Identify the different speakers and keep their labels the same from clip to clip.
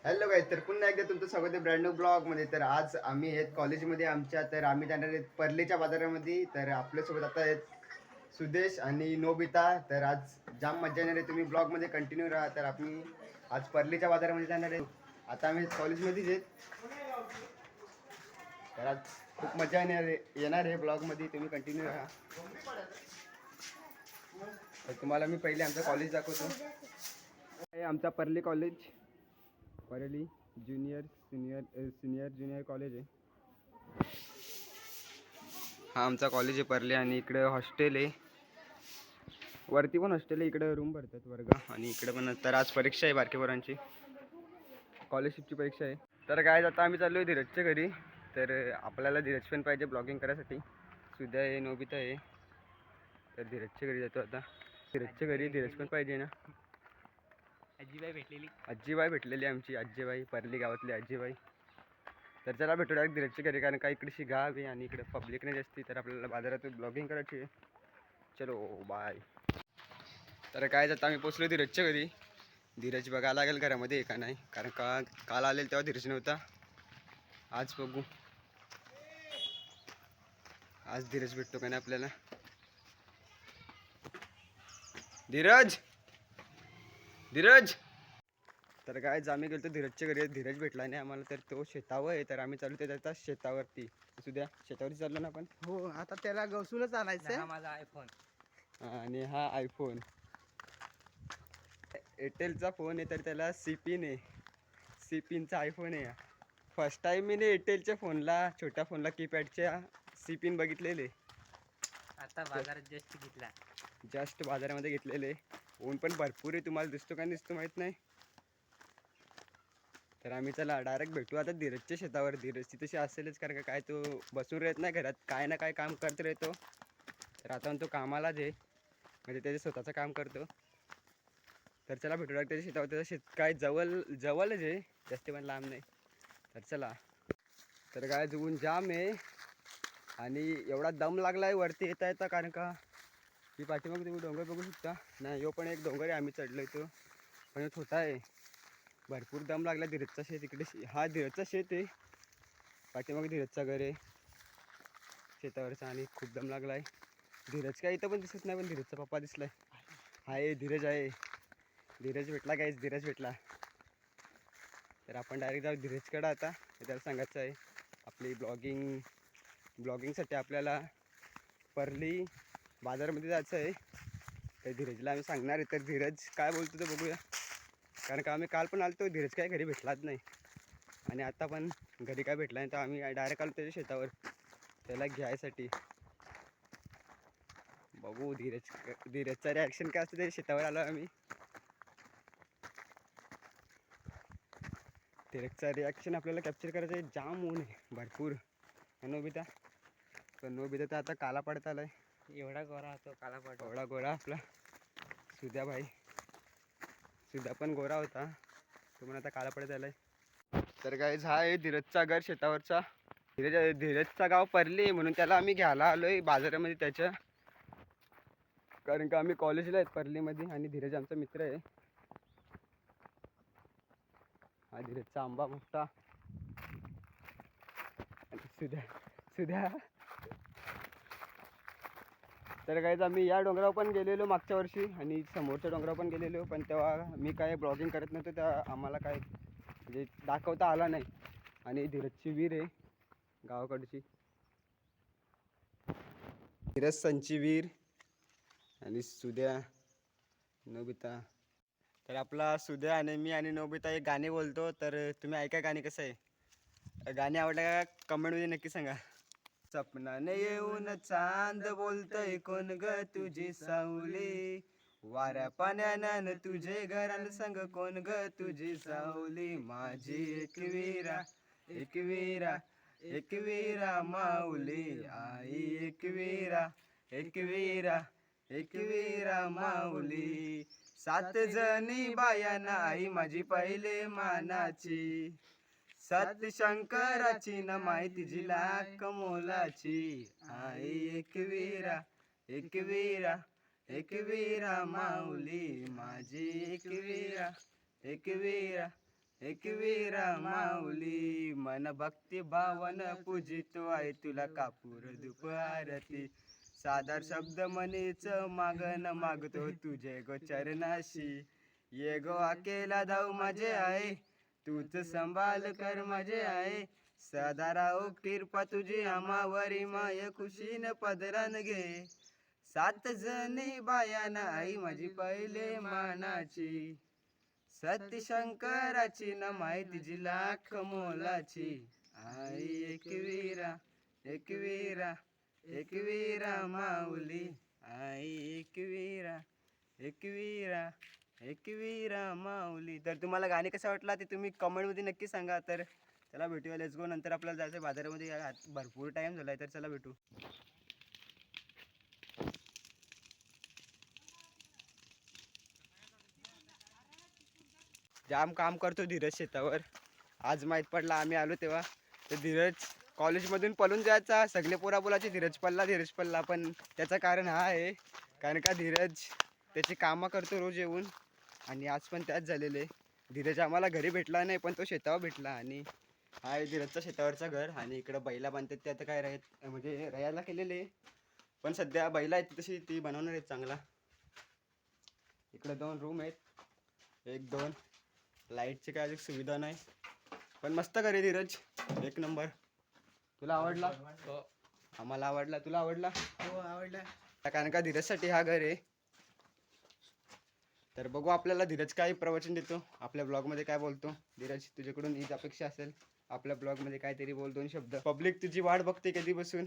Speaker 1: Hello guys, तर पुन्हा एकदा तुमचं स्वागत आहे ब्रँड न्यू ब्लॉगमध्ये. तर आज आम्ही आहेत कॉलेजमध्ये आमच्या, तर आम्ही जाणार आहेत परलीच्या बाजारामध्ये. तर आपल्यासोबत आता आहेत सुदेश आणि नोबिता. तर आज जाम मजा येणार आहे, तुम्ही ब्लॉगमध्ये कंटिन्यू राहा. तर आम्ही आज परलीच्या बाजारामध्ये जाणार आहे. आता आम्ही कॉलेजमध्येच आहेत, तर आज खूप मजा येणार आहे ब्लॉगमध्ये, तुम्ही कंटिन्यू राहा. तर तुम्हाला मी पहिले आमचं कॉलेज दाखवतो. हे आमचा परली कॉलेज, परली सिनियर कॉलेज आहे. हा आमचा कॉलेज आहे परली, आणि इकडे हॉस्टेल आहे, वरती पण हॉस्टेल आहे, इकडे रूम भरतात वर्ग, आणि इकडे पण. तर आज परीक्षा आहे बारकेपोरांची, स्कॉलरशिपची परीक्षा आहे. तर काय आता आम्ही चाललो आहे धीरजच्या घरी. तर आपल्याला धीरज पण पाहिजे ब्लॉगिंग करायसाठी. सुद्धा आहे, नोबिता आहे. तर धीरजच्या घरी जातो आता. धीरजच्या घरी धीरज पण पाहिजे ना. आजीबाई भेटलेली आमची आजीबाई, परली गावातली आजीबाई. तर चला भेटू डायरेक्ट धीरजच्या घरी, कारण का इकडची गाव आहे आणि इकडे पब्लिक नाही जास्ती. तर आपल्याला बाजारातून ब्लॉगिंग करायची आहे. चलो बाय. तर काय जातं आम्ही पोचलो धीरजच्या घरी. धीरज बघायला लागेल घरामध्ये आहे का नाही, कारण का काल आलेल तेव्हा धीरज नव्हता. आज बघू, आज धीरज भेटतो का नाही आपल्याला. धीरज धीरज. तर काय आम्ही गेलो धीरजच्या घरी, धीरज भेटला नाही आम्हाला. तर तो शेतावर आहे, तर आम्ही चालू त्याच्या शेतावरती. सुद्या शेतावरती चाललो ना आपण.
Speaker 2: हो, आता त्याला गवसूनच आणायचं. हा माझा आयफोन,
Speaker 1: आणि हा आयफोन एअरटेलचा फोन आहे, तर त्याला सीपिन आहे, सीपिनचा आयफोन आहे. फर्स्ट टाइम मी एअरटेलच्या फोनला, छोट्या फोनला कीपॅडच्या सीपिन बघितलेले.
Speaker 2: आता बाजारात
Speaker 1: जस्ट बाजारामध्ये घेतलेले. ऊन पण भरपूर आहे, तुम्हाला दिसतो का दिसतो माहित नाही. तर आम्ही चला डायरेक्ट भेटू आता धीरजच्या शेतावर. धीरजची तशी असेलच, कारण का काय तो बसून राहत नाही घरात, काय ना काय काम करत राहतो. तर आता तो कामालाच आहे, म्हणजे त्याचे स्वतःचं काम करतो. तर चला भेटू डायरेक्ट त्याच्या शेतावर. त्याचं शेत काय जवळच आहे, जास्त पण लांब नाही. तर चला. तर काय ऊन जाम आहे, आणि एवढा दम लागलाय वरती येता येता, कारण का ही पाठीमागे तुम्ही डोंगर बघू शकता ना. यो पण एक डोंगर आहे, आम्ही चढलो तो पण छोटा आहे. भरपूर दम लागला. धीरजचा शेत इकडे, हा धीरजचा शेत आहे, पाठीमागे धीरजचा घर आहे शेतावरचा, आणि खूप दम लागलाय. धीरज काय इथं पण दिसत नाही, पण धीरजचा पप्पा दिसलाय. आहे धीरज आहे, धीरज भेटला गाईस, धीरज भेटला. तर आपण डायरेक्ट जाऊ धीरजकडं आता. त्याला सांगायचं आहे आपली ब्लॉगिंगसाठी आपल्याला परली बाजारामध्ये जायचं आहे. तर धीरजला आम्ही सांगणार आहे, तर धीरज काय बोलतो ते बघूया. कारण का आम्ही काल पण आलो, धीरज काय घरी भेटलाच नाही, आणि आता पण घरी काय भेटला नाही. तर आम्ही डायरेक्ट आलो त्याच्या शेतावर त्याला घ्यायसाठी. बघू धीरजचा रिॲक्शन काय असतं त्याच्या शेतावर आलो आम्ही. धीरजचा रिॲक्शन आपल्याला कॅप्चर करायचं आहे. जाम ऊन आहे भरपूर. नोबिता, पण नोबिता तर आता काला पडत आलाय.
Speaker 2: एवढा गोरा होतो काला पडतो.
Speaker 1: एवढा गोरा आपला सुद्या भाई, सुद्धा पण गोरा होता, तो पण आता काला पडत आलाय. तर काय हा आहे धीरजचा घर शेतावरचा. धीरजचा गाव परली, म्हणून त्याला आम्ही घ्यायला आलोय बाजारामध्ये त्याच्या, कारण का आम्ही कॉलेजला आहेत परलीमध्ये, आणि धीरज आमचा मित्र आहे. हा धीरजचा आंबा मोठा, सुद्या. तर काहीच आम्ही या डोंगरावर पण गेलेलो मागच्या वर्षी, आणि समोरच्या डोंगरावर पण गेलेलो, पण तेव्हा मी काय ब्लॉगिंग करत नव्हतो, तेव्हा आम्हाला काय म्हणजे दाखवता आला नाही. आणि धीरजची विहीर आहे गावाकडची, धीरज संची विहीर, आणि सुद्या, नोबिता. तर आपला सुद्या आणि मी आणि नोबिता एक गाणे बोलतो, तर तुम्ही ऐका गाणे कसं आहे. गाणे आवडलं का कमेंटमध्ये नक्की सांगा. सपनाने येऊन चांद बोलतय, कोण ग तुझी सावली, वाऱ्या पाण्यानं तुझे घरान संग, कोण ग तुझी सावली, माझी एकवीरा एकवीरा एकवीरा माऊली, आई एकवीरा एकवीरा एकवीरा माऊली, 7 जणी बायाना आई माझी पहिले मानाची, 7 शंकराची न माहिती जिला कमोलाची, आई एकवीरा एकवीरा एकवीरा माऊली, माझी एकवीरा एकवीरा एकवीरा माऊली मन भक्ती भावन पूजितो आहे तुला कापूर धूप आरती साधार शब्द मनीच मागन मागतो तुझे गो चरणाशी ये गो अकेला धाव माझे आहे तूच संभाल कर माझे आहे सदा राहो कृपा तुझी आम्हावरी माय खुशीन पदरान घे सात जणी बायाना आई माझी पहिले मानाची सती शंकराची न माहिती जी लाख मोलाची आई एकवीरा एकवीरा एकवीरा माऊली आई एकवीरा एकवीरा एकवीरा माऊली. तर तुम्हाला गाणी कसं वाटला ते तुम्ही कमेंटमध्ये नक्की सांगा. तर चला भेटूया, लेट्स गो. नंतर आपल्याला जायचं बाजारामध्ये, भरपूर टाइम झालाय, तर चला भेटू. जाम काम करतो धीरज शेतावर. आज माहीत पडला आम्ही आलो तेव्हा. तर धीरज कॉलेजमधून पळून जायचा, सगळे पोरा बोलाचे धीरज पडला. पण त्याचं कारण हा आहे, कारण का धीरज त्याची कामं करतो रोज येऊन, आणि आज पण त्याच झालेले. धीरज आम्हाला घरी भेटला नाही, पण तो शेतावर भेटला. आणि हा आहे धीरजचा शेतावरचं घर. आणि इकडं बैला बांधतात, ते आता काय म्हणजे राहायला केलेले, पण सध्या बैला आहेत तशी ती बनवणार आहेत चांगला. इकडे 2 रूम आहेत, 1-2. लाईटची काय अजून सुविधा नाही, पण मस्त घर आहे धीरज, 1 नंबर. तुला आवडला? आम्हाला आवडला. तुला आवडला?
Speaker 2: हो आवडला.
Speaker 1: कारण का धीरजसाठी हा घर आहे. तर बघू आपल्याला धीरज काय प्रवचन देतो, आपल्या ब्लॉगमध्ये काय बोलतो. धीरज, तुझ्याकडून हीच अपेक्षा असेल, आपल्या ब्लॉगमध्ये काहीतरी बोल, 2 शब्द. पब्लिक तुझी वाट बघते कधी बसून.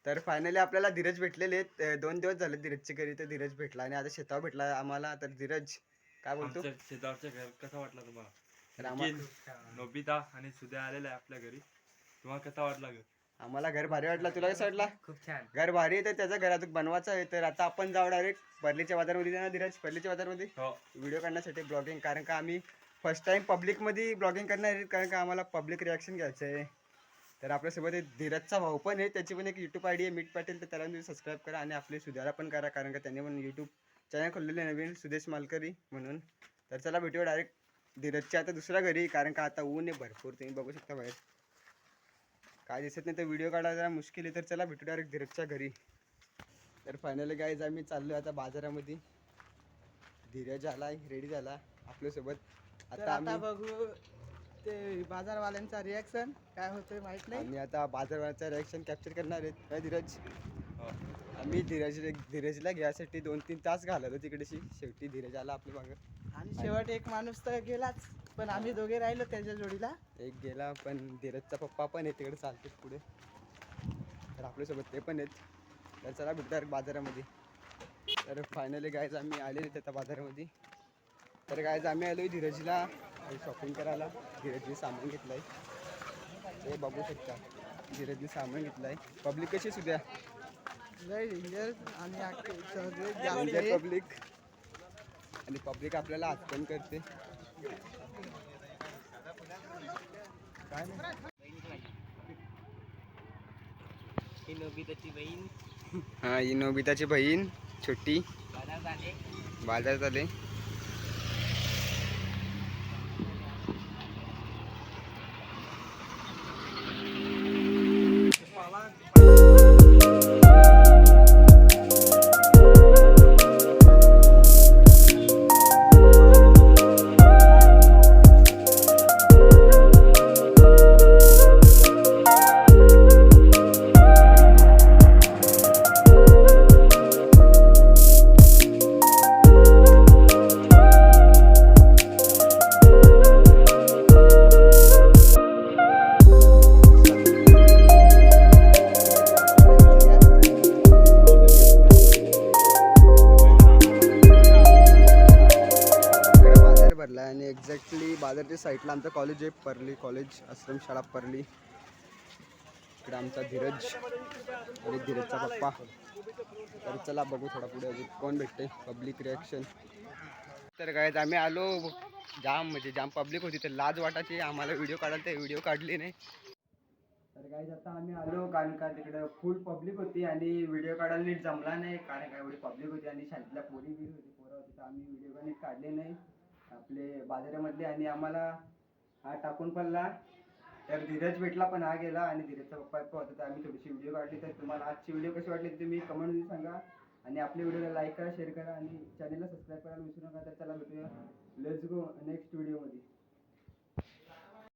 Speaker 1: तर फायनली आपल्याला धीरज भेटलेले आहेत. 2 दिवस झाले धीरजच्या घरी, तर धीरज भेटला आणि आता शेतावर भेटला आम्हाला. तर धीरज काय बोलतो?
Speaker 3: शेतावरचं घर कसं वाटलं तुम्हाला?
Speaker 1: तर आम्हाला
Speaker 3: नोबिता आणि सुद्या आलेला आहे आपल्या घरी. तुम्हाला कसा वाटला घर?
Speaker 1: आम्हाला घर भारी वाटला. तुला कसं वाटला?
Speaker 2: खूप छान.
Speaker 1: घर भारी आहे, तर त्याचं घरातून बनवायचं आहे. तर आता आपण जाऊ डायरेक्ट परलीच्या बाजारमध्ये. ना धीरज, परलीच्या बाजारमध्ये
Speaker 3: हो.
Speaker 1: व्हिडिओ काढण्यासाठी, ब्लॉगिंग. कारण का आम्ही फर्स्ट टाइम पब्लिकमध्ये ब्लॉगिंग करणार आहे, कारण का आम्हाला पब्लिक रिॲक्शन घ्यायचं आहे. तर आपल्यासोबत एक धीरजचा भाऊ पण आहे, त्याची पण एक यूट्यूब आयडी आहे मीट पाटील. तर त्याला तुम्ही सबस्क्राईब करा आणि आपले सुधारा पण करा, कारण का त्यांनी पण यूट्यूब चॅनल खोललेले नवीन, सुदेश मालकरी म्हणून. तर चला भेटूया डायरेक्ट धीरजच्या आता दुसऱ्या घरी, कारण का आता ऊन आहे भरपूर, तुम्ही बघू शकता बाहेर काय दिसत नाही, तर व्हिडिओ काढायला जरा मुश्किल आहे. तर चला भेटू डायरेक्ट धीरजच्या घरी. तर फायनली गाईज आम्ही चाललो आता बाजारामध्ये. धीरज आलाय, रेडी झाला आपल्यासोबत. आता
Speaker 2: आता बघू ते बाजारवाल्यांचा रिॲक्शन काय होतोय माहित नाही.
Speaker 1: आम्ही आता बाजारवाल्याचा रिॲक्शन कॅप्चर करणार आहेत. काय धीरज?
Speaker 3: हो.
Speaker 1: आम्ही धीरजला घ्यायसाठी 2-3 तास घालवलो तिकडेशी. शेवटी धीरज आला आपल्या मागं.
Speaker 2: आणि शेवट एक माणूस तर गेलाच, पण आम्ही दोघे राहिलो त्याच्या जोडीला.
Speaker 1: एक गेला, पण धीरजचा पप्पा पण आहे तिकडे, चालतात पुढे. तर आपल्यासोबत ते पण आहेत. तर चला भेटणार बाजारामध्ये. तर फायनली गायज आम्ही आलेले आहेत आता बाजारामध्ये. तर गायज आम्ही आलो आहे धीरजला शॉपिंग करायला. धीरजने सामान घेतलं आहे, ते बघू शकता. धीरजने सामान घेतलं आहे. पब्लिक कशी सुद्या
Speaker 2: लय डेंजर आणि सगळे
Speaker 1: डेंजर पब्लिक. आणि पब्लिक आपल्याला हात पण करते. काय
Speaker 2: ही नोबिताची बहीण
Speaker 1: हा, ही नोबिताची बहीण छोटी
Speaker 2: बाजारात आले.
Speaker 1: बाजारात आले. भरला आणि एक्झॅक्टली बाजारच्या साईडला आमचं कॉलेज आहे, परली कॉलेज, आश्रमशाळा परली. इकडे आमचा धीरज आणि धीरजचा पप्पा. तर चला बघू थोडा पुढे अजून कोण भेटते, पब्लिक रिॲक्शन. तर काय आम्ही आलो, जाम पब्लिक होती, तर लाज वाटायची आम्हाला व्हिडिओ काढायला, ते व्हिडिओ काढली नाही. तर काय आता आम्ही आलो, कारण का तिकडे फुल पब्लिक होती आणि व्हिडिओ काढायला नीट जमला नाही, कारण का एवढी पब्लिक होती आणि शाळेतल्या पोरी होती, पोरं होती, तर आम्ही व्हिडिओ नीट काढले नाही. आपले बाजारामधले आणि आम्हाला हा टाकून पडला. तर धीरज भेटला पण हा गेला आणि धीरजचा पप्पा होता तर आम्ही थोडीशी व्हिडिओ काढली. तर तुम्हाला आजची व्हिडिओ कशी वाटली ते तुम्ही कमेंटमध्ये सांगा आणि आपल्या व्हिडिओला लाईक करा, शेअर करा आणि चॅनलला सबस्क्राईब करायला विसरू नका. तर चला भेटूया लेट्स गो नेक्स्ट व्हिडिओमध्ये.